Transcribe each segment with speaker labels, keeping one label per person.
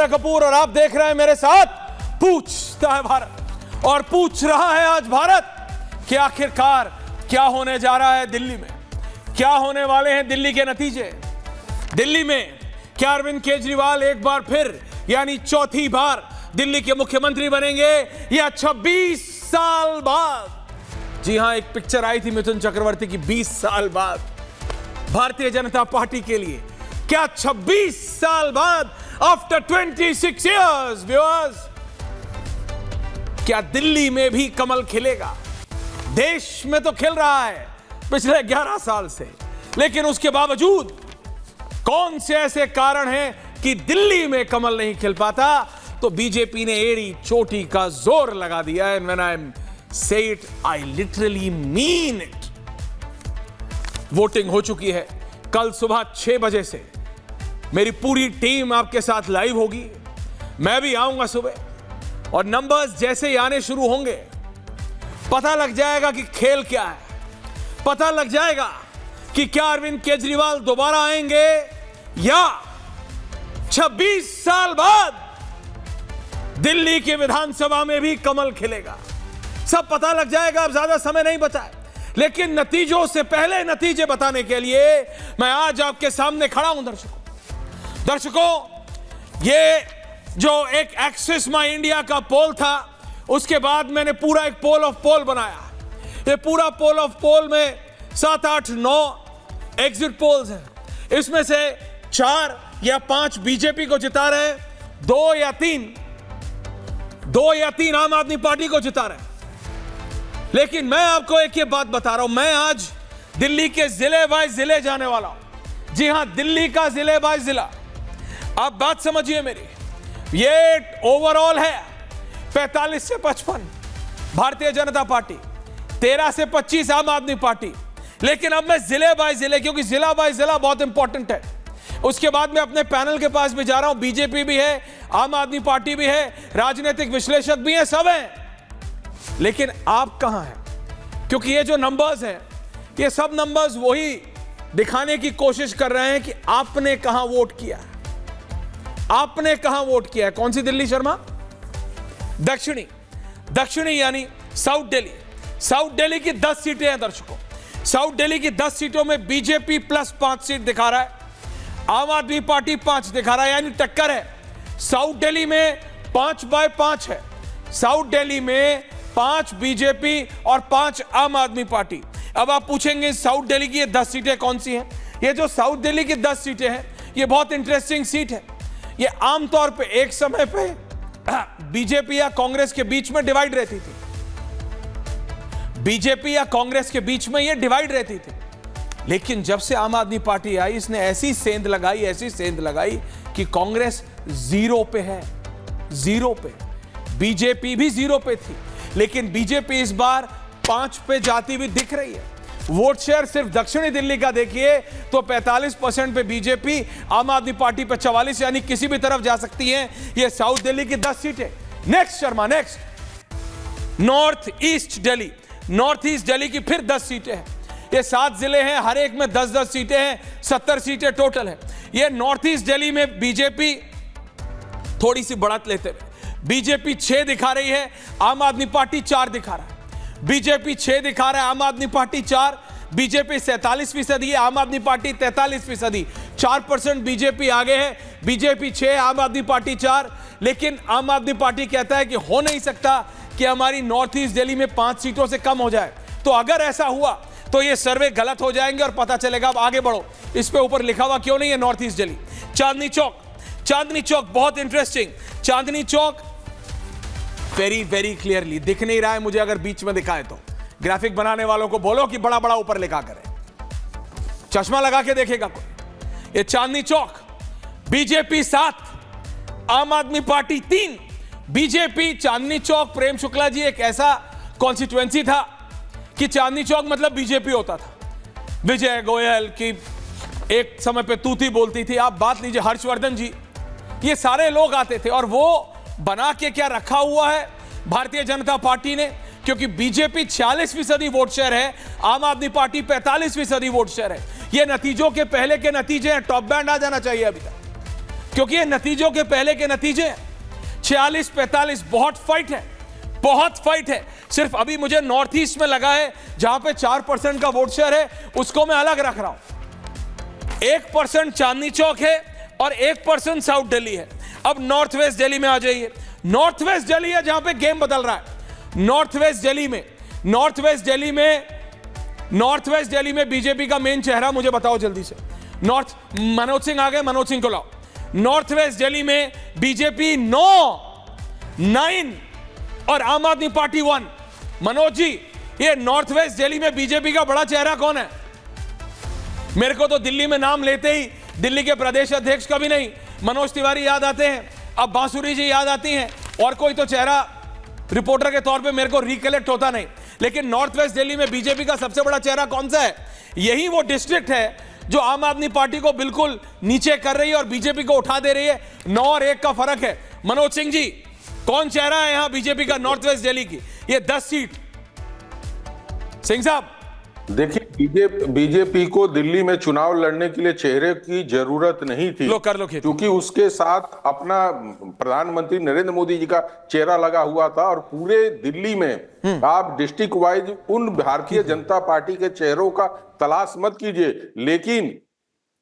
Speaker 1: कपूर और आप देख रहे हैं मेरे साथ पूछता है भारत। और पूछ रहा है आज भारत कि आखिरकार क्या होने जा रहा है दिल्ली में, क्या होने वाले हैं दिल्ली के नतीजे। दिल्ली में क्या अरविंद केजरीवाल एक बार फिर यानी चौथी बार दिल्ली के मुख्यमंत्री बनेंगे या 26 साल बाद। जी हां, एक पिक्चर आई थी मिथुन चक्रवर्ती की 20 साल बाद। भारतीय जनता पार्टी के लिए क्या 26 साल बाद आफ्टर 26 years व्यूअर्स, क्या दिल्ली में भी कमल खिलेगा? देश में तो खिल रहा है पिछले 11 साल से, लेकिन उसके बावजूद कौन से ऐसे कारण हैं कि दिल्ली में कमल नहीं खिल पाता? तो बीजेपी ने एड़ी चोटी का जोर लगा दिया है। When I say it, I literally mean it। Voting हो चुकी है। कल सुबह 6 बजे से मेरी पूरी टीम आपके साथ लाइव होगी। मैं भी आऊंगा सुबह और नंबर्स जैसे ही आने शुरू होंगे पता लग जाएगा कि खेल क्या है। पता लग जाएगा कि क्या अरविंद केजरीवाल दोबारा आएंगे या 26 साल बाद दिल्ली की विधानसभा में भी कमल खिलेगा। सब पता लग जाएगा। अब ज्यादा समय नहीं बचा है, लेकिन नतीजों से पहले नतीजे बताने के लिए मैं आज आपके सामने खड़ा हूं। दर्शकों, ये जो एक एक्सिस माई इंडिया का पोल था, उसके बाद मैंने पूरा एक पोल ऑफ पोल बनाया। ये पूरा पोल ऑफ पोल में 7, 8, 9 एग्जिट पोल्स हैं। इसमें से 4 या 5 बीजेपी को जिता रहे हैं, 2 या 3 आम आदमी पार्टी को जिता रहे हैं। लेकिन मैं आपको एक ये बात बता रहा हूं, मैं आज दिल्ली के जिले बाय जिले जाने वाला हूं। जी हां, दिल्ली का जिले बाय जिला। आप बात समझिए मेरी, ये ओवरऑल है 45 से 55 भारतीय जनता पार्टी, 13 से 25 आम आदमी पार्टी। लेकिन अब मैं जिले बाय जिले, क्योंकि जिला बाय जिला बहुत इंपॉर्टेंट है। उसके बाद मैं अपने पैनल के पास भी जा रहा हूं। बीजेपी भी है, आम आदमी पार्टी भी है, राजनीतिक विश्लेषक भी हैं, सब हैं। लेकिन आप कहां हैं? क्योंकि ये जो नंबर्स हैं, ये सब नंबर्स वही दिखाने की कोशिश कर रहे हैं कि आपने कहां वोट किया है। आपने कहां वोट किया है? कौन सी दिल्ली शर्मा? दक्षिणी यानी साउथ दिल्ली। साउथ दिल्ली की 10 सीटें हैं दर्शकों। साउथ दिल्ली की 10 सीटों में बीजेपी प्लस 5 सीट दिखा रहा है, आम आदमी पार्टी 5 दिखा रहा है, यानी टक्कर है। साउथ दिल्ली में 5 बाय 5 है। साउथ दिल्ली में 5 बीजेपी और 5 आम आदमी पार्टी। अब आप पूछेंगे साउथ दिल्ली की ये 10 सीटें कौन सी हैं? ये जो साउथ दिल्ली की 10 सीटें हैं, ये बहुत इंटरेस्टिंग सीट है। ये आमतौर पे एक समय पे बीजेपी या कांग्रेस के बीच में डिवाइड रहती थी। बीजेपी या कांग्रेस के बीच में ये डिवाइड रहती थी। लेकिन जब से आम आदमी पार्टी आई, इसने ऐसी सेंध लगाई कि कांग्रेस 0 पे है। 0 पे। बीजेपी भी 0 पे थी, लेकिन बीजेपी इस बार 5 पे जाती हुई दिख रही है। वोट शेयर सिर्फ दक्षिणी दिल्ली का देखिए तो 45% पे बीजेपी, आम आदमी पार्टी पे 44, यानी किसी भी तरफ जा सकती है। ये साउथ दिल्ली की 10 सीटें। Next Sharma, next north east Delhi. North east Delhi की फिर 10 सीटें हैं। ये 7 जिले हैं, हर एक में 10-10 सीटें हैं, 70 सीटें टोटल है। ये नॉर्थ ईस्ट दिल्ली में बीजेपी थोड़ी सी बढ़त लेते हुए, बीजेपी 6 दिखा रही है, आम आदमी पार्टी 4 दिखा रहा है। बीजेपी 6 दिखा रहा है, आम आदमी पार्टी 4। बीजेपी 47% है, आम आदमी पार्टी 43%। 4% बीजेपी आगे है। बीजेपी 6, आम आदमी पार्टी 4। लेकिन आम आदमी पार्टी कहता है कि हो नहीं सकता कि हमारी नॉर्थ ईस्ट दिल्ली में 5 सीटों से कम हो जाए। तो अगर ऐसा हुआ तो ये सर्वे गलत हो जाएंगे और पता चलेगा। अब आगे बढ़ो, इस पे ऊपर लिखा हुआ क्यों नहीं है नॉर्थ ईस्ट दिल्ली? चांदनी चौक बहुत interesting. Chandni Chowk very clearly दिख नहीं रहा है मुझे। अगर बीच में दिखाए तो ग्राफिक बनाने वालों को बोलो कि बड़ा ऊपर लिखा करे, चश्मा लगा के देखेगा कोई। ये चांदनी चौक, बीजेपी 7, आम आदमी पार्टी 3। बीजेपी चांदनी चौक, प्रेम शुक्ला जी, एक ऐसा कॉन्स्टिट्यूएंसी था कि चांदनी चौक मतलब बीजेपी होता था। विजय गोयल की एक समय पे तूती बोलती थी। आप बात लीजिए, हर्षवर्धन जी, ये सारे लोग आते थे। और वो बना के क्या रखा हुआ है भारतीय जनता पार्टी ने? क्योंकि बीजेपी 46% वोट शेयर है, आम आदमी पार्टी 45% वोट शेयर है। ये नतीजों के पहले के नतीजे हैं। टॉप बैंड आ जाना चाहिए अभी तक। क्योंकि ये नतीजों के पहले के नतीजे 46-45 बहुत फाइट है, बहुत फाइट है। सिर्फ अभी मुझे नॉर्थ ईस्ट में लगा है जहां पे 4% का वोट शेयर है, उसको मैं अलग रख रहा हूं। 1% चांदनी चौक है और 1% साउथ दिल्ली है। अब नॉर्थ वेस्ट दिल्ली में आ जाइए। नॉर्थ वेस्ट दिल्ली है जहां पे गेम बदल रहा है। नॉर्थ वेस्ट दिल्ली में बीजेपी का मेन चेहरा मुझे बताओ जल्दी से। मनोज सिंह आ गए, मनोज सिंह को लाओ। नॉर्थ वेस्ट दिल्ली में बीजेपी 9 और आम आदमी पार्टी 1। मनोज जी, ये नॉर्थ वेस्ट दिल्ली में बीजेपी का बड़ा चेहरा कौन है? मेरे को तो दिल्ली में नाम लेते ही दिल्ली के प्रदेश अध्यक्ष का भी नहीं, मनोज तिवारी याद आते हैं, अब बांसुरी जी याद आती हैं, और कोई तो चेहरा रिपोर्टर के तौर पे मेरे को रिकलेक्ट होता नहीं। लेकिन नॉर्थ वेस्ट दिल्ली में बीजेपी का सबसे बड़ा चेहरा कौन सा है? यही वो डिस्ट्रिक्ट है जो आम आदमी पार्टी को बिल्कुल नीचे कर रही है और बीजेपी को उठा दे रही है। 9 और 1 का फर्क है। मनोज सिंह जी, कौन चेहरा है यहां बीजेपी का नॉर्थ वेस्ट दिल्ली की? ये 10 सीट। सिंह साहब
Speaker 2: देखिए, बीजेपी को दिल्ली में चुनाव लड़ने के लिए चेहरे की जरूरत नहीं थी।
Speaker 1: लो कर लो,
Speaker 2: क्योंकि उसके साथ अपना प्रधानमंत्री नरेंद्र मोदी जी का चेहरा लगा हुआ था। और पूरे दिल्ली में आप डिस्ट्रिक्ट वाइज उन भारतीय जनता पार्टी के चेहरों का तलाश मत कीजिए। लेकिन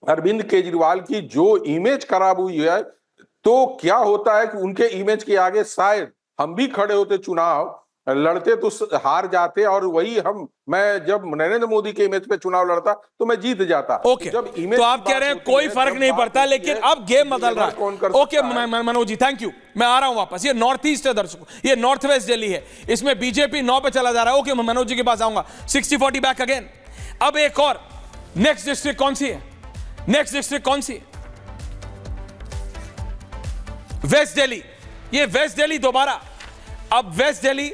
Speaker 2: अरविंद केजरीवाल की जो इमेज खराब हुई है, तो क्या होता है कि उनके इमेज के आगे शायद हम भी खड़े होते, चुनाव लड़ते तो हार जाते, और वही मैं जब नरेंद्र मोदी के इमेज पे चुनाव लड़ता तो मैं जीत जाता।
Speaker 1: ओके,
Speaker 2: जब इमेज
Speaker 1: तो आप कह रहे हैं कोई फर्क नहीं पड़ता, लेकिन अब गेम बदल रहा है। Okay Manoj ji, thank you. मैं आ रहा हूं वापस। ये नॉर्थ ईस्ट है दर्शकों, ये नॉर्थ वेस्ट दिल्ली है, इसमें बीजेपी 9 पे चला जा रहा है। ओके, मनोज जी के पास आऊंगा। 60-40 बैक अगेन। अब एक और नेक्स्ट डिस्ट्रिक्ट कौन सी है? नेक्स्ट डिस्ट्रिक्ट कौन सी है? वेस्ट दिल्ली। ये वेस्ट दिल्ली दोबारा। अब west Delhi,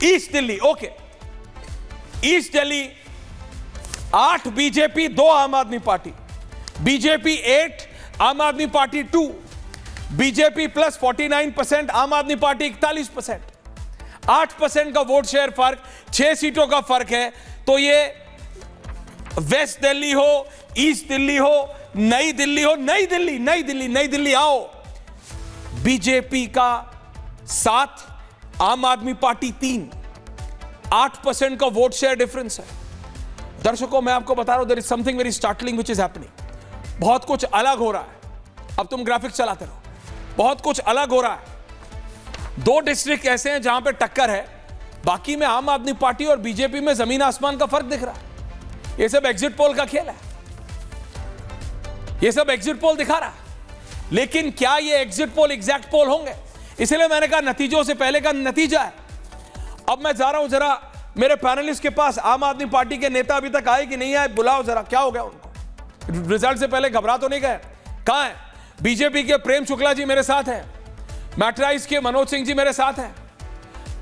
Speaker 1: east Delhi. Okay, east Delhi 8 BJP, 2 Aam आदमी पार्टी। बीजेपी 8, आम आदमी पार्टी 2। बीजेपी प्लस 49%, आम आदमी पार्टी 41%। 8% का वोट शेयर फर्क, 6 सीटों का फर्क है। तो ये वेस्ट दिल्ली हो, ईस्ट दिल्ली हो, नई दिल्ली हो, नई दिल्ली आओ। बीजेपी का 7, आम आदमी पार्टी 3। 8% का वोट शेयर डिफरेंस है। दर्शकों, मैं आपको बता रहा हूं, there is something very startling which is happening. बहुत कुछ अलग हो रहा है। अब तुम ग्राफिक्स चलाते रहो। बहुत कुछ अलग हो रहा है। 2 डिस्ट्रिक्ट ऐसे हैं जहां पे टक्कर है, बाकी में आम आदमी पार्टी और बीजेपी में जमीन आसमान का फर्क दिख रहा है। यह सब एग्जिट पोल का खेल है, यह सब एग्जिट पोल दिखा रहा है। लेकिन क्या ये एग्जिट पोल एग्जैक्ट पोल होंगे? इसलिए मैंने कहा नतीजों से पहले का नतीजा है। अब मैं जा रहा हूं जरा मेरे पैनलिस्ट के पास। आम आदमी पार्टी के नेता अभी तक आए कि नहीं आए? बुलाओ जरा, क्या हो गया उनको? रिजल्ट से पहले घबरा तो नहीं गए? कहां है? बीजेपी के प्रेम शुक्ला जी मेरे साथ हैं, मैट्राइज के मनोज सिंह जी मेरे साथ हैं,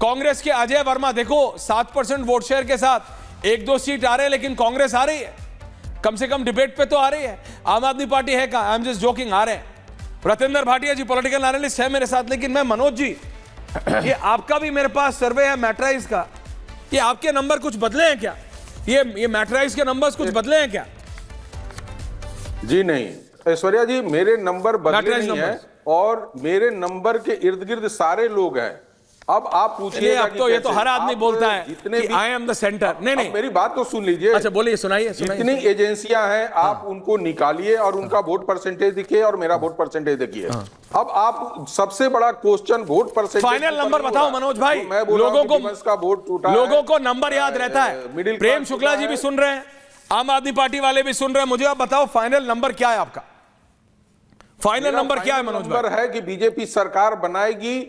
Speaker 1: कांग्रेस के अजय वर्मा। देखो 7% वोट शेयर के साथ 1-2 सीट आ रहे हैं, लेकिन कांग्रेस आ रही है, कम से कम डिबेट पे तो आ रही है। आम आदमी पार्टी है कहां? आई एम जस्ट जोकिंग, आ रहे हैं। रतेंद्र भाटिया जी पॉलिटिकल एनालिस्ट है मेरे साथ। लेकिन मैं मनोज जी, ये आपका भी मेरे पास सर्वे है मैट्राइज का, ये आपके नंबर कुछ बदले हैं क्या? ये मैट्राइज के नंबर्स कुछ बदले हैं क्या?
Speaker 2: जी नहीं ऐश्वर्या जी, मेरे नंबर बदले नहीं है, और मेरे नंबर के इर्द गिर्द सारे लोग हैं। अब आप पूछिए,
Speaker 1: अब तो ये तो हर आदमी बोलता है कि आई एम द सेंटर। नहीं,
Speaker 2: मेरी बात तो सुन लीजिए।
Speaker 1: अच्छा बोलिए, सुनाइए।
Speaker 2: जितनी एजेंसियां हैं आप उनको निकालिए और उनका वोट परसेंटेज देखिए और मेरा वोट परसेंटेज देखिए। अब आप सबसे बड़ा question vote percentage,
Speaker 1: final number बताओ मनोज भाई।
Speaker 2: मैं लोगों को वोट टूटा,
Speaker 1: लोगों को नंबर याद रहता है। प्रेम शुक्ला जी भी सुन रहे हैं, आम आदमी पार्टी वाले भी सुन रहे हैं। मुझे आप बताओ फाइनल नंबर क्या है आपका? फाइनल नंबर क्या है मनोज भाई?
Speaker 2: नंबर है कि बीजेपी सरकार बनाएगी